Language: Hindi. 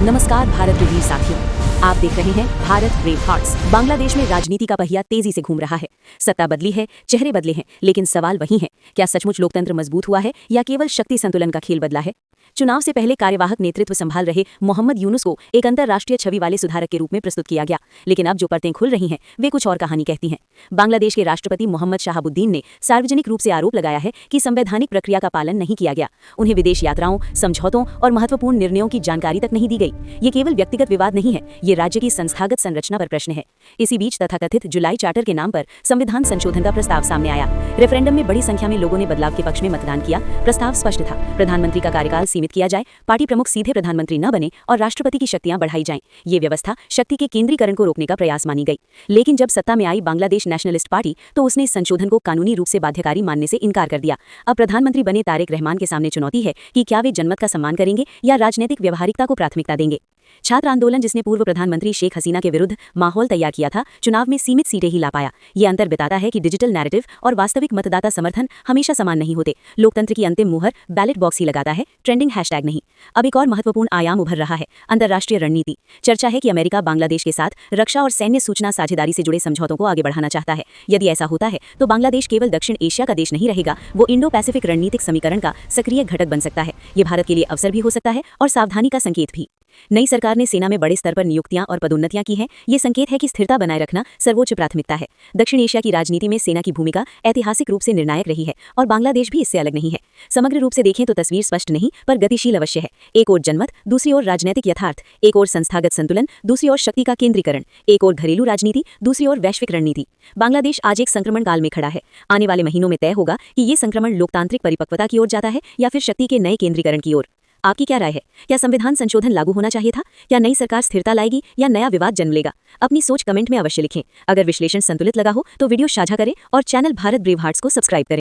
नमस्कार भारत के वीर साथियों, आप देख रहे हैं भारत ब्रेव हार्ट्स। बांग्लादेश में राजनीति का पहिया तेजी से घूम रहा है। सत्ता बदली है, चेहरे बदले हैं, लेकिन सवाल वही है, क्या सचमुच लोकतंत्र मजबूत हुआ है या केवल शक्ति संतुलन का खेल बदला है। चुनाव से पहले कार्यवाहक नेतृत्व संभाल रहे मोहम्मद यूनुस को एक अंतर्राष्ट्रीय छवि वाले सुधारक के रूप में प्रस्तुत किया गया, लेकिन अब जो परतें खुल रही हैं वे कुछ और कहानी कहती हैं। बांग्लादेश के राष्ट्रपति मोहम्मद शहाबुद्दीन ने सार्वजनिक रूप से आरोप लगाया है कि संवैधानिक प्रक्रिया का पालन नहीं किया गया। उन्हें विदेश यात्राओं, समझौतों और महत्वपूर्ण निर्णयों की जानकारी तक नहीं दी गई। ये केवल व्यक्तिगत विवाद नहीं है, ये राज्य की संस्थागत संरचना पर प्रश्न है। इसी बीच तथाकथित जुलाई चार्टर के नाम पर संविधान संशोधन का प्रस्ताव सामने आया। रेफरेंडम में बड़ी संख्या में लोगों ने बदलाव के पक्ष में मतदान किया। प्रस्ताव स्पष्ट था, प्रधानमंत्री का कार्यकाल सीमित किया जाए, पार्टी प्रमुख सीधे प्रधानमंत्री न बने और राष्ट्रपति की शक्तियां बढ़ाई जाएं। ये व्यवस्था शक्ति के केंद्रीकरण को रोकने का प्रयास मानी गई। लेकिन जब सत्ता में आई बांग्लादेश नेशनलिस्ट पार्टी तो उसने इस संशोधन को कानूनी रूप से बाध्यकारी मानने से इनकार कर दिया। अब प्रधानमंत्री बने तारिक रहमान के सामने चुनौती है कि क्या वे जनमत का सम्मान करेंगे या राजनीतिक व्यवहारिकता को प्राथमिकता देंगे। छात्र आंदोलन, जिसने पूर्व प्रधानमंत्री शेख हसीना के विरुद्ध माहौल तैयार किया था, चुनाव में सीमित सीटें ही ला पाया। ये अंतर बताता है कि डिजिटल नैरेटिव और वास्तविक मतदाता समर्थन हमेशा समान नहीं होते। लोकतंत्र की अंतिम मुहर बैलेट बॉक्स ही लगाता है, ट्रेंडिंग हैशटैग नहीं। अब एक और महत्वपूर्ण आयाम उभर रहा है, अंतर्राष्ट्रीय रणनीति। चर्चा है कि अमेरिका बांग्लादेश के साथ रक्षा और सैन्य सूचना साझेदारी से जुड़े समझौतों को आगे बढ़ाना चाहता है। यदि ऐसा होता है तो बांग्लादेश केवल दक्षिण एशिया का देश नहीं रहेगा, वो इंडो पैसिफिक रणनीतिक समीकरण का सक्रिय घटक बन सकता है। ये भारत के लिए अवसर भी हो सकता है और सावधानी का संकेत भी। नई सरकार ने सेना में बड़े स्तर पर नियुक्तियां और पदोन्नतियां की हैं। ये संकेत है कि स्थिरता बनाए रखना सर्वोच्च प्राथमिकता है। दक्षिण एशिया की राजनीति में सेना की भूमिका ऐतिहासिक रूप से निर्णायक रही है और बांग्लादेश भी इससे अलग नहीं है। समग्र रूप से देखें तो तस्वीर स्पष्ट नहीं पर गतिशील अवश्य है। एक ओर जनमत, दूसरी ओर राजनीतिक यथार्थ। एक ओर संस्थागत संतुलन, दूसरी ओर शक्ति का केंद्रीकरण। एक ओर घरेलू राजनीति, दूसरी ओर वैश्विक रणनीति। बांग्लादेश आज एक संक्रमण काल में खड़ा है। आने वाले महीनों में तय होगा कि ये संक्रमण लोकतांत्रिक परिपक्वता की ओर जाता है या फिर शक्ति के नए केंद्रीकरण की ओर। आपकी क्या राय है? क्या संविधान संशोधन लागू होना चाहिए था? क्या नई सरकार स्थिरता लाएगी या नया विवाद जन्म लेगा? अपनी सोच कमेंट में अवश्य लिखें। अगर विश्लेषण संतुलित लगा हो तो वीडियो साझा करें और चैनल भारत ब्रेव हार्ट्स को सब्सक्राइब करें।